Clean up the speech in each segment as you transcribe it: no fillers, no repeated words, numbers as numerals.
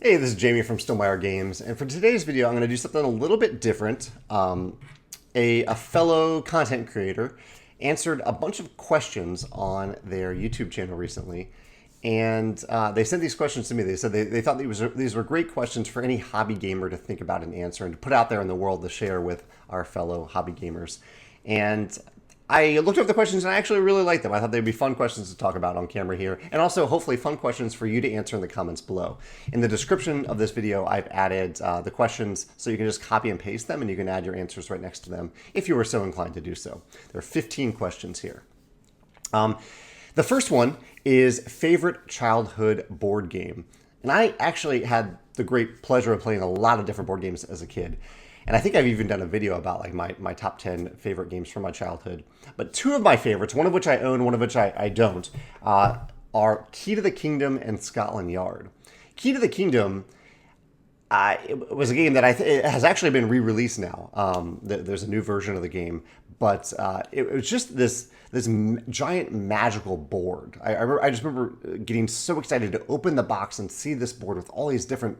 Hey, this is Jamie from Stillmeyer Games, and for today's video, I'm going to do something a little bit different. A fellow content creator answered a bunch of questions on their YouTube channel recently, and they sent these questions to me. They said they thought these were great questions for any hobby gamer to think about and answer and to put out there in the world to share with our fellow hobby gamers. And I looked up the questions and I actually really liked them. I thought they'd be fun questions to talk about on camera here, and also hopefully fun questions for you to answer in the comments below. In the description of this video, I've added the questions so you can just copy and paste them and you can add your answers right next to them if you were so inclined to do so. There are 15 questions here. The first one is favorite childhood board game. And I actually had the great pleasure of playing a lot of different board games as a kid. And I think I've even done a video about like my top 10 favorite games from my childhood. But two of my favorites, one of which I own, one of which I don't, are Key to the Kingdom and Scotland Yard. Key to the Kingdom it was a game that it has actually been re-released now. There's a new version of the game, but it was just this giant magical board. I just remember getting so excited to open the box and see this board with all these different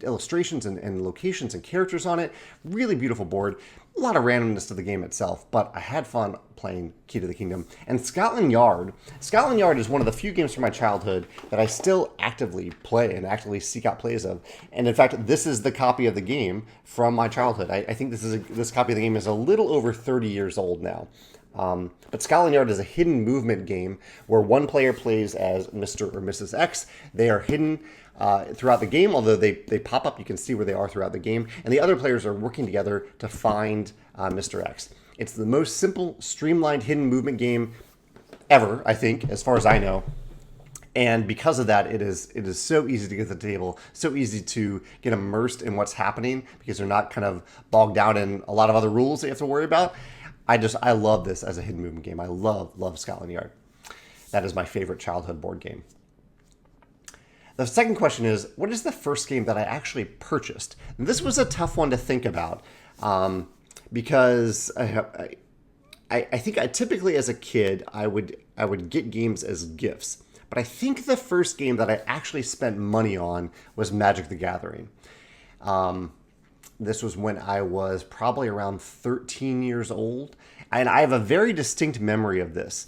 illustrations and locations and characters on it. Really beautiful board. A lot of randomness to the game itself, but I had fun playing Key to the Kingdom. And Scotland Yard is one of the few games from my childhood that I still actively play and actively seek out plays of. And in fact, this is the copy of the game from my childhood. I think this copy of the game is a little over 30 years old now. But Scotland Yard is a hidden movement game where one player plays as Mr. or Mrs. X. They are hidden throughout the game, although they pop up. You can see where they are throughout the game. And the other players are working together to find Mr. X. It's the most simple, streamlined hidden movement game ever, I think, as far as I know. And because of that, it is so easy to get to the table, so easy to get immersed in what's happening because they're not kind of bogged down in a lot of other rules that you have to worry about. I love this as a hidden movement game. I love Scotland Yard. That is my favorite childhood board game. The second question is, what is the first game that I actually purchased? And this was a tough one to think about because I think typically as a kid, I would get games as gifts. But I think the first game that I actually spent money on was Magic the Gathering. This was when I was probably around 13 years old. And I have a very distinct memory of this.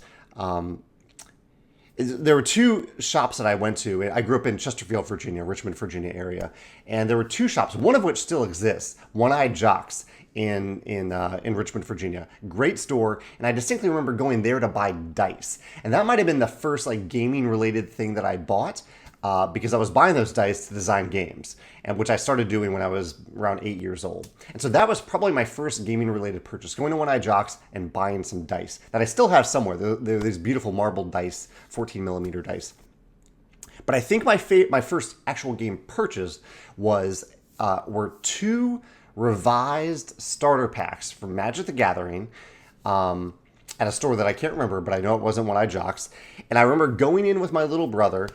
There were two shops that I went to. I grew up in Chesterfield, Virginia, Richmond, Virginia area. And there were two shops, one of which still exists, One-Eyed Jocks in Richmond, Virginia. Great store. And I distinctly remember going there to buy dice. And that might have been the first like gaming related thing that I bought. Because I was buying those dice to design games, and which I started doing when I was around 8 years old. And so that was probably my first gaming-related purchase, going to One-Eyed Jocks and buying some dice that I still have somewhere. They're these beautiful marbled dice, 14mm dice. But I think my first actual game purchase were two revised starter packs from Magic the Gathering, at a store that I can't remember, but I know it wasn't One-Eyed Jocks. And I remember going in with my little brother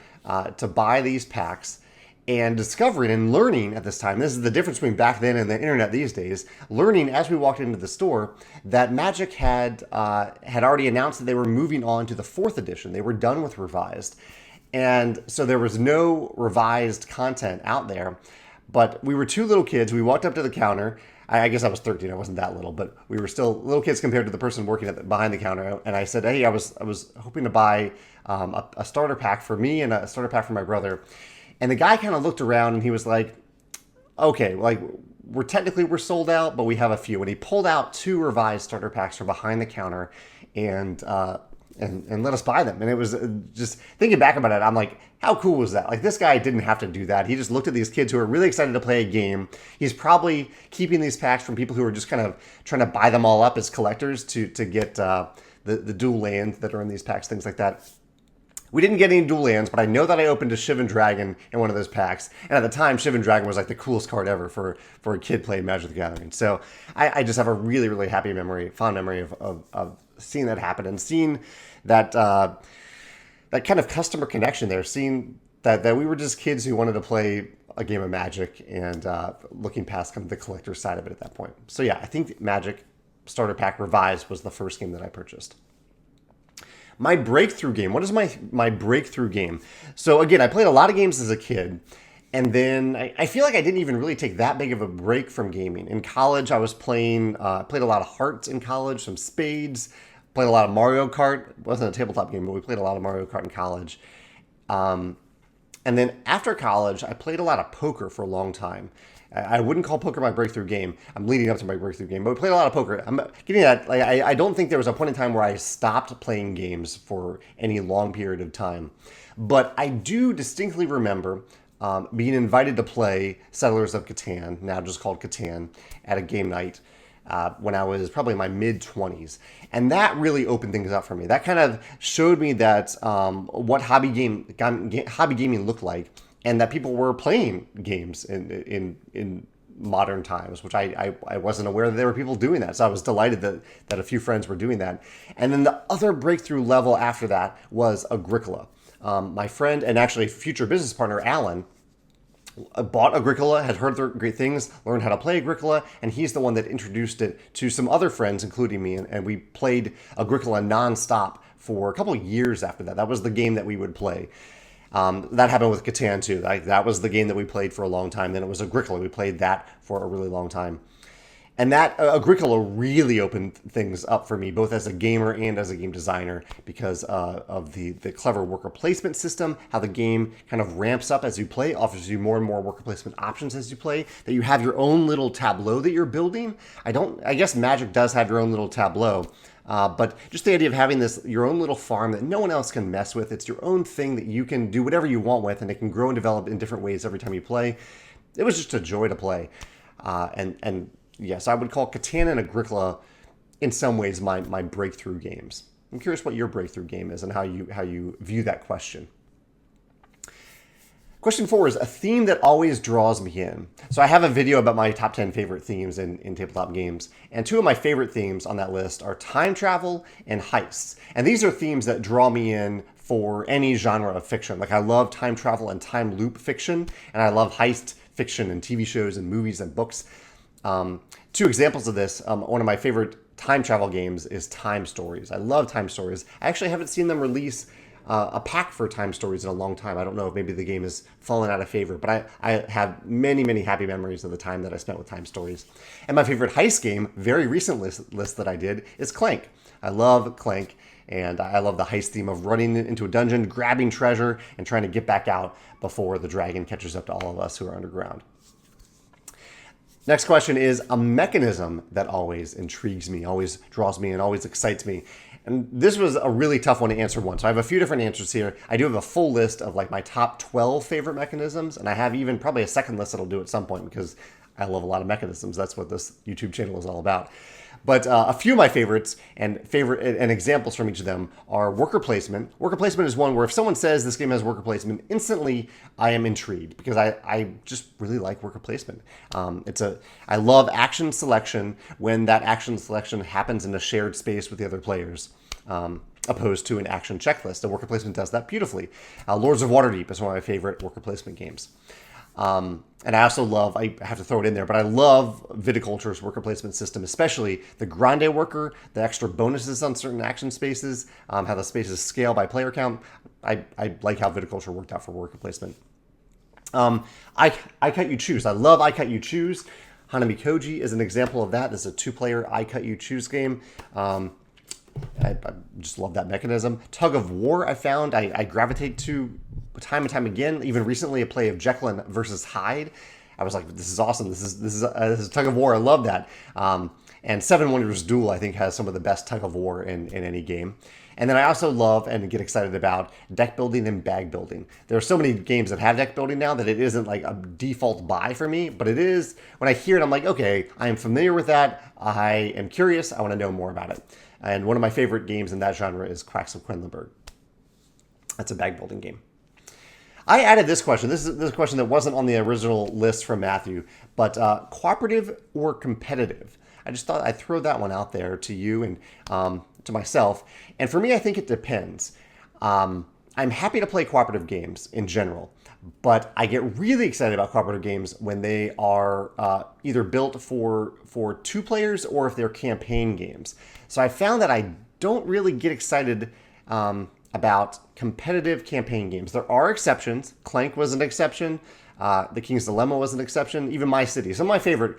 to buy these packs and discovering and learning at this time, this is the difference between back then and the internet these days, learning as we walked into the store that Magic had already announced that they were moving on to the 4th edition. They were done with revised. And so there was no revised content out there. But we were two little kids. We walked up to the counter. I guess I was 13. I wasn't that little, but we were still little kids compared to the person working behind the counter. And I said, "Hey, I was hoping to buy a starter pack for me and a starter pack for my brother." And the guy kind of looked around and he was like, "Okay, like we're sold out, but we have a few." And he pulled out two revised starter packs from behind the counter and let us buy them. And it was just thinking back about it, I'm like, how cool was that? Like, this guy didn't have to do that. He just looked at these kids who are really excited to play a game. He's probably keeping these packs from people who are just kind of trying to buy them all up as collectors to get the dual lands that are in these packs, things like that. We didn't get any dual lands, but I know that I opened a Shivan Dragon in one of those packs. And at the time, Shivan Dragon was like the coolest card ever for a kid playing Magic the Gathering. So I just have a really, really happy memory, fond memory of seeing that happen and seeing that that kind of customer connection there, seeing that we were just kids who wanted to play a game of Magic and looking past kind of the collector side of it at that point. So yeah, I think Magic Starter Pack Revised was the first game that I purchased. My breakthrough game. What is my breakthrough game? So again, I played a lot of games as a kid, And then I feel like I didn't even really take that big of a break from gaming. In college, I was played a lot of Hearts in college, some Spades, played a lot of Mario Kart. It wasn't a tabletop game, but we played a lot of Mario Kart in college. And then after college, I played a lot of poker for a long time. I wouldn't call poker my breakthrough game. I'm leading up to my breakthrough game, but we played a lot of poker. I'm getting at, like, I don't think there was a point in time where I stopped playing games for any long period of time. But I do distinctly remember being invited to play Settlers of Catan, now just called Catan, at a game night when I was probably in my mid-20s. And that really opened things up for me. That kind of showed me that what hobby gaming looked like, and that people were playing games in modern times, which I wasn't aware that there were people doing that. So I was delighted that a few friends were doing that. And then the other breakthrough level after that was Agricola. My friend and actually future business partner, Alan, bought Agricola, had heard their great things, learned how to play Agricola, and he's the one that introduced it to some other friends, including me, and we played Agricola nonstop for a couple of years after that. That was the game that we would play. That happened with Catan too. That was the game that we played for a long time. Then it was Agricola. We played that for a really long time. And that Agricola really opened things up for me, both as a gamer and as a game designer, because of the clever worker placement system, how the game kind of ramps up as you play, offers you more and more worker placement options as you play, that you have your own little tableau that you're building. I guess Magic does have your own little tableau, but just the idea of having your own little farm that no one else can mess with. It's your own thing that you can do whatever you want with, and it can grow and develop in different ways every time you play. It was just a joy to play. And yes, I would call Catan and Agricola in some ways my breakthrough games. I'm curious what your breakthrough game is and how you view that question. Question 4 is a theme that always draws me in. So I have a video about my top 10 favorite themes in tabletop games. And 2 of my favorite themes on that list are time travel and heists. And these are themes that draw me in for any genre of fiction. Like I love time travel and time loop fiction, and I love heist fiction and TV shows and movies and books. 2 examples of this. One of my favorite time travel games is Time Stories. I love Time Stories. I actually haven't seen them release a pack for Time Stories in a long time. I don't know if maybe the game has fallen out of favor, but I have many, many happy memories of the time that I spent with Time Stories. And my favorite heist game, very recent list that I did, is Clank. I love Clank, and I love the heist theme of running into a dungeon, grabbing treasure, and trying to get back out before the dragon catches up to all of us who are underground. Next question is a mechanism that always intrigues me, always draws me, and always excites me. And this was a really tough one to answer once. So I have a few different answers here. I do have a full list of like my top 12 favorite mechanisms, and I have even probably a second list that I'll do at some point because I love a lot of mechanisms. That's what this YouTube channel is all about. But a few of my favorites and examples from each of them are worker placement. Worker placement is one where if someone says this game has worker placement, instantly I am intrigued because I just really like worker placement. I love action selection when that action selection happens in a shared space with the other players. Opposed to an action checklist. The worker placement does that beautifully. Lords of Waterdeep is one of my favorite worker placement games. And I also love, I have to throw it in there, but I love Viticulture's worker placement system, especially the grande worker, the extra bonuses on certain action spaces, how the spaces scale by player count. I like how Viticulture worked out for worker placement. I Cut You Choose. I love I Cut You Choose. Hanami Koji is an example of that. This is a 2-player I Cut You Choose game. I just love that mechanism. Tug of War, I found I gravitate to time and time again. Even recently, a play of Jekyll versus Hyde. I was like, this is awesome. This is Tug of War. I love that. And Seven Wonders Duel, I think, has some of the best tug of war in any game. And then I also love and get excited about deck building and bag building. There are so many games that have deck building now that it isn't like a default buy for me, but it is. When I hear it, I'm like, okay, I am familiar with that. I am curious. I want to know more about it. And one of my favorite games in that genre is Quacks of Quedlinburg. That's a bag building game. I added this question. This is a question that wasn't on the original list from Matthew, but cooperative or competitive? I just thought I'd throw that one out there to you and to myself. And for me, I think it depends. I'm happy to play cooperative games in general, but I get really excited about cooperative games when they are either built for 2 players or if they're campaign games. So I found that I don't really get excited about competitive campaign games. There are exceptions. Clank was an exception. The King's Dilemma was an exception. Even My City, some of my favorite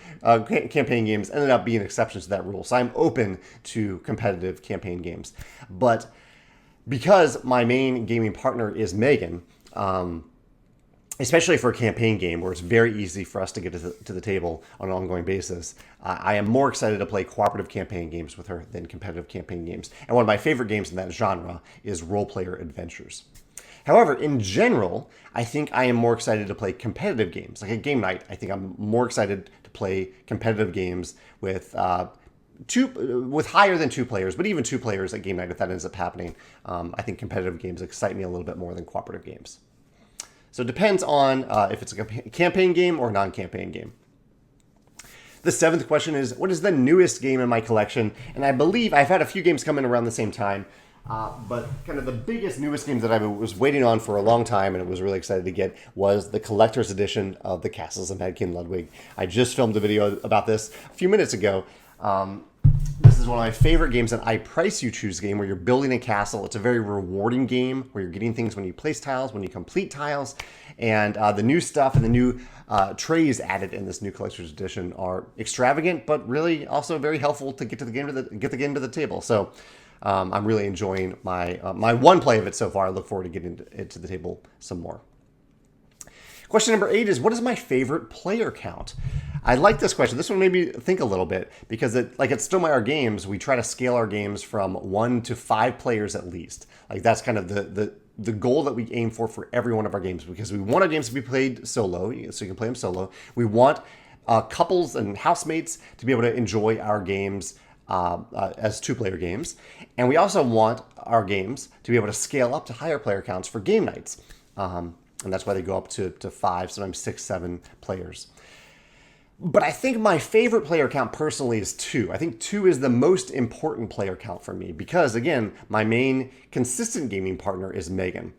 campaign games ended up being exceptions to that rule. So I'm open to competitive campaign games. But because my main gaming partner is Megan, especially for a campaign game where it's very easy for us to get to the table on an ongoing basis, I am more excited to play cooperative campaign games with her than competitive campaign games. And one of my favorite games in that genre is role-player adventures. However, in general, I think I am more excited to play competitive games. Like a game night, I think I'm more excited to play competitive games with higher than 2 players, but even 2 players at game night, if that ends up happening. I think competitive games excite me a little bit more than cooperative games. So it depends on if it's a campaign game or non-campaign game. The 7th question is, what is the newest game in my collection? And I believe I've had a few games come in around the same time, but kind of the biggest, newest games that I was waiting on for a long time and was really excited to get was the collector's edition of the Castles of Mad King Ludwig. I just filmed a video about this a few minutes ago. This is one of my favorite games, an I Price You Choose game where you're building a castle. It's a very rewarding game where you're getting things when you place tiles, when you complete tiles. And the new stuff and the new trays added in this new collector's edition are extravagant, but really also very helpful to get the game to the table. So I'm really enjoying my one play of it so far. I look forward to getting it to the table some more. Question number 8 is, what is my favorite player count? I like this question. This one made me think a little bit because at Stonemaier Games, we try to scale our games from 1 to 5 players at least. Like that's kind of the goal that we aim for every one of our games, because we want our games to be played solo, so you can play them solo. We want couples and housemates to be able to enjoy our games as 2-player games. And we also want our games to be able to scale up to higher player counts for game nights. And that's why they go up to 5, sometimes 6, 7 players. But I think my favorite player count personally is 2. I think 2 is the most important player count for me because, again, my main consistent gaming partner is Megan.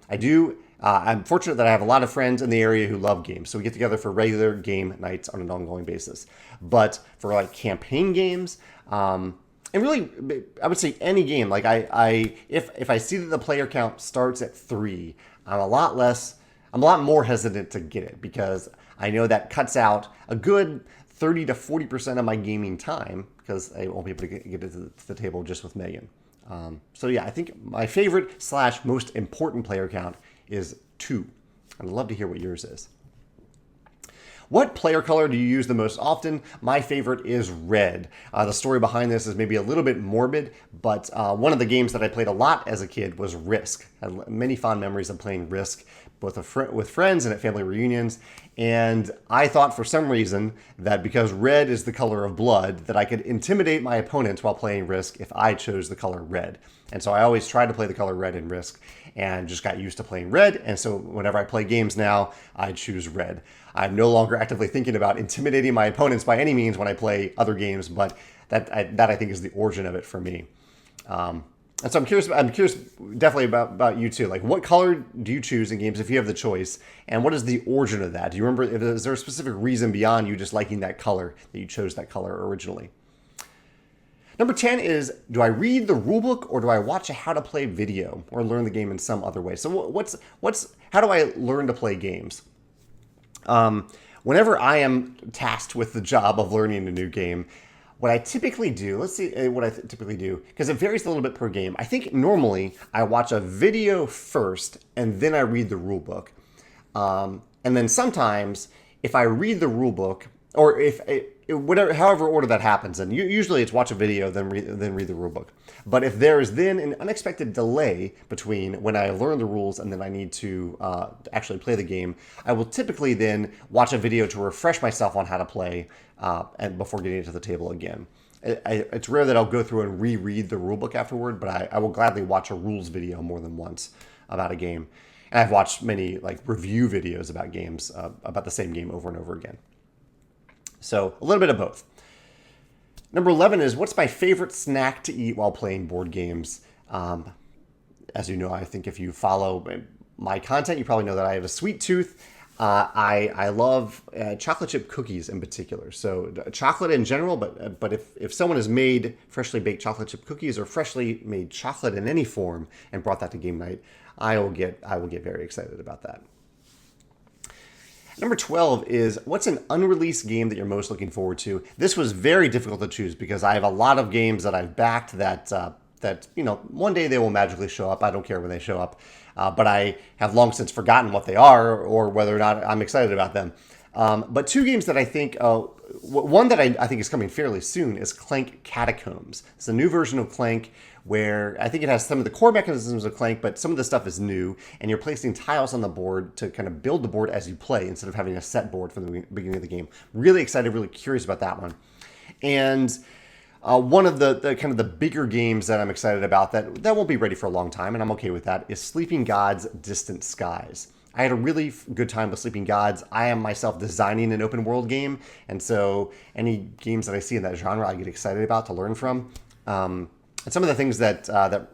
I'm fortunate that I have a lot of friends in the area who love games, so we get together for regular game nights on an ongoing basis. But for like campaign games, and really, I would say any game, like if I see that the player count starts at 3, I'm a lot more hesitant to get it because I know that cuts out a good 30 to 40% of my gaming time because I won't be able to get it to the table just with Megan. So yeah, I think my favorite / most important player count is 2. I'd love to hear what yours is. What player color do you use the most often? My favorite is red. The story behind this is maybe a little bit morbid, but one of the games that I played a lot as a kid was Risk. I had many fond memories of playing Risk, both with friends and at family reunions. And I thought for some reason that because red is the color of blood, that I could intimidate my opponents while playing Risk if I chose the color red. And so I always tried to play the color red in Risk and just got used to playing red. And so whenever I play games now, I choose red. I'm no longer actively thinking about intimidating my opponents by any means when I play other games, but that I think is the origin of it for me. And so I'm curious definitely about you too. Like, what color do you choose in games if you have the choice? And what is the origin of that? Do you remember, is there a specific reason beyond you just liking that color that you chose that color originally? Number 10 is, do I read the rulebook or do I watch a how to play video or learn the game in some other way? So how do I learn to play games? Whenever I am tasked with the job of learning a new game, what I typically do, let's see what I typically do, because it varies a little bit per game. I think normally I watch a video first and then I read the rule book. And then sometimes if I read the rule book, or however order that happens, and usually it's watch a video, then read the rule book. But if there is then an unexpected delay between when I learn the rules and then I need to actually play the game, I will typically then watch a video to refresh myself on how to play and before getting it to the table again. It's rare that I'll go through and reread the rule book afterward, but I will gladly watch a rules video more than once about a game. And I've watched many review videos about games, about the same game over and over again. So a little bit of both. Number 11 is, what's my favorite snack to eat while playing board games? As you know, I think if you follow my content, you probably know that I have a sweet tooth. I love chocolate chip cookies in particular. So chocolate in general, but if someone has made freshly baked chocolate chip cookies or freshly made chocolate in any form and brought that to game night, I will get very excited about that. Number 12 is, what's an unreleased game that you're most looking forward to? This was very difficult to choose because I have a lot of games that I've backed that one day they will magically show up. I don't care when they show up, but I have long since forgotten what they are or whether or not I'm excited about them. But two games that I think, one that I think is coming fairly soon is Clank Catacombs. It's a new version of Clank where I think it has some of the core mechanisms of Clank, but some of the stuff is new, and you're placing tiles on the board to kind of build the board as you play instead of having a set board from the beginning of the game. Really excited, really curious about that one. And one of the kind of the bigger games that I'm excited about that won't be ready for a long time, and I'm okay with that, is Sleeping Gods Distant Skies. I had a really good time with Sleeping Gods. I am myself designing an open world game, and so any games that I see in that genre I get excited about to learn from. And some of the things that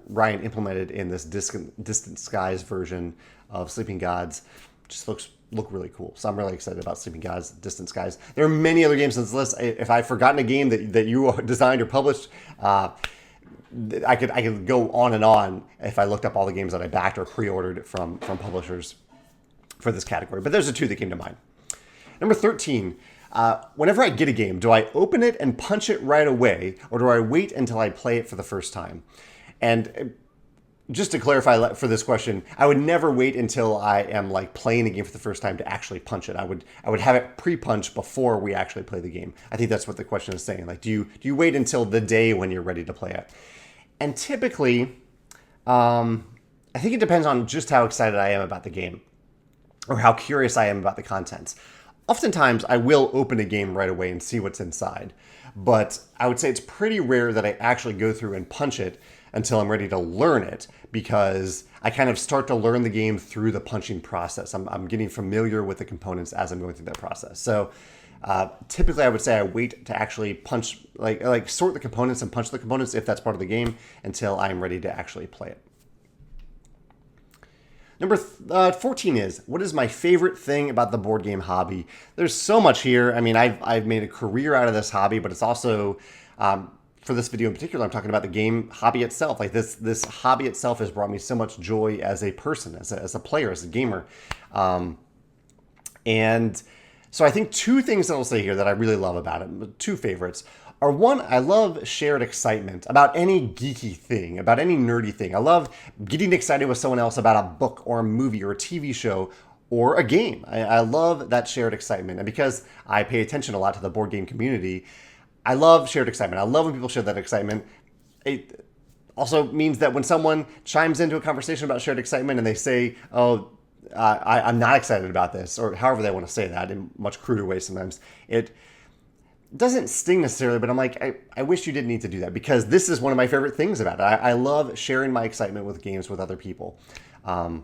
Ryan implemented in this Distant Skies version of Sleeping Gods just look really cool. So I'm really excited about Sleeping Gods Distant Skies. There are many other games on this list. If I've forgotten a game that you designed or published, I could go on and on if I looked up all the games that I backed or pre-ordered from publishers for this category. But those are two that came to mind. Number 13. Whenever I get a game, do I open it and punch it right away, or do I wait until I play it for the first time? And just to clarify for this question, I would never wait until I am like playing a game for the first time to actually punch it. I would have it pre-punched before we actually play the game. I think that's what the question is saying. Like, do you wait until the day when you're ready to play it? And typically, I think it depends on just how excited I am about the game or how curious I am about the contents. Oftentimes, I will open a game right away and see what's inside, but I would say it's pretty rare that I actually go through and punch it until I'm ready to learn it, because I kind of start to learn the game through the punching process. I'm getting familiar with the components as I'm going through that process. So typically, I would say I wait to actually punch, like sort the components and punch the components if that's part of the game until I'm ready to actually play it. Number 14 is, what is my favorite thing about the board game hobby? There's so much here. I mean, I've made a career out of this hobby, but it's also, for this video in particular, I'm talking about the game hobby itself. Like this hobby itself has brought me so much joy as a person, as a player, as a gamer. And so I think two things that I'll say here that I really love about it, two favorites, are one, I love shared excitement about any geeky thing, about any nerdy thing. I love getting excited with someone else about a book or a movie or a TV show or a game. I love that shared excitement. And because I pay attention a lot to the board game community, I love shared excitement. I love when people share that excitement. It also means that when someone chimes into a conversation about shared excitement and they say, oh, I'm not excited about this, or however they want to say that in much cruder ways sometimes, it doesn't sting necessarily, but I'm like, I wish you didn't need to do that, because this is one of my favorite things about it. I love sharing my excitement with games with other people. So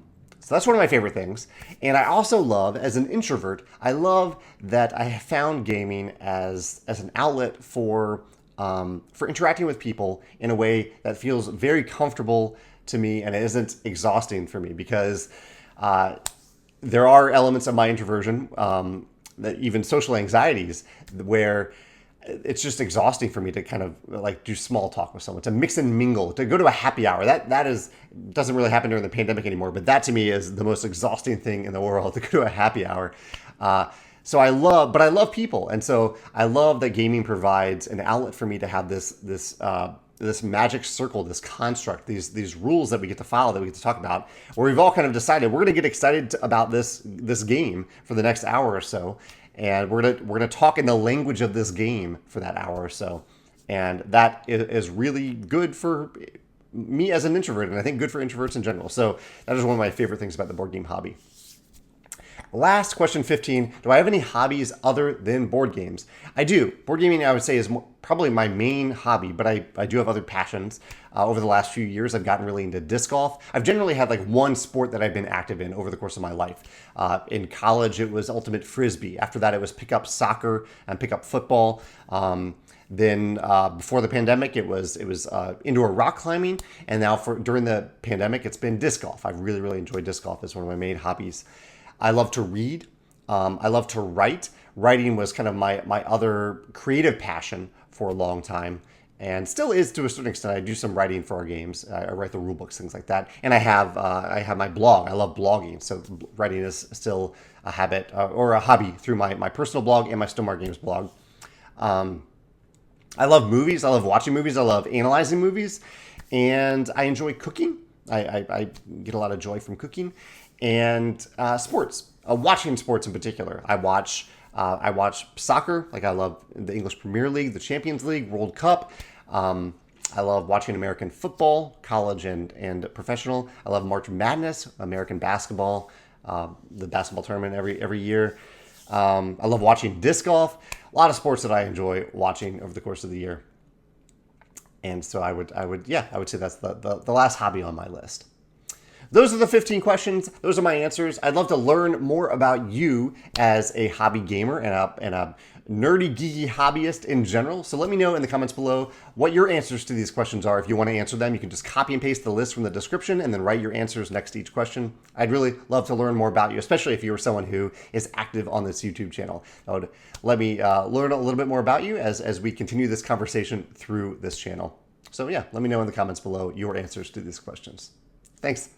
that's one of my favorite things. And I also love, as an introvert, I love that I have found gaming as an outlet for interacting with people in a way that feels very comfortable to me and isn't exhausting for me, because there are elements of my introversion, that even social anxieties, where it's just exhausting for me to kind of like do small talk with someone, to mix and mingle, to go to a happy hour. That doesn't really happen during the pandemic anymore, but that to me is the most exhausting thing in the world, to go to a happy hour. So I love people, and so I love that gaming provides an outlet for me to have this magic circle, this construct, these rules that we get to follow, that we get to talk about, where we've all kind of decided we're going to get excited about this game for the next hour or so, and we're gonna talk in the language of this game for that hour or so, and that is really good for me as an introvert, and I think good for introverts in general. So that is one of my favorite things about the board game hobby. Last question, 15. Do I have any hobbies other than board games? I do. Board gaming, I would say, is probably my main hobby, but I do have other passions. Over the last few years, I've gotten really into disc golf. I've generally had like one sport that I've been active in over the course of my life. In college, it was ultimate frisbee. After that, it was pick up soccer and pick up football. Then before the pandemic, it was indoor rock climbing, and now during the pandemic, it's been disc golf. I really, really enjoy disc golf. It's one of my main hobbies. I love to read. I love to write. Writing was kind of my other creative passion for a long time. and still is to a certain extent. I do some writing for our games. I write the rule books, things like that. And I have my blog. I love blogging, so writing is still a habit or a hobby through my personal blog and my Stomar Games blog. I love movies. I love watching movies. I love analyzing movies, and I enjoy cooking. I get a lot of joy from cooking, and sports. Watching sports in particular. I watch soccer. Like I love the English Premier League, the Champions League, World Cup. I love watching American football, college and professional. I love March Madness, American basketball, the basketball tournament every year. I love watching disc golf. A lot of sports that I enjoy watching over the course of the year. And so I would say that's the last hobby on my list. Those are the 15 questions. Those are my answers. I'd love to learn more about you as a hobby gamer and a nerdy, geeky hobbyist in general. So let me know in the comments below what your answers to these questions are. If you want to answer them, you can just copy and paste the list from the description and then write your answers next to each question. I'd really love to learn more about you, especially if you're someone who is active on this YouTube channel. That would let me learn a little bit more about you as we continue this conversation through this channel. So yeah, let me know in the comments below your answers to these questions. Thanks.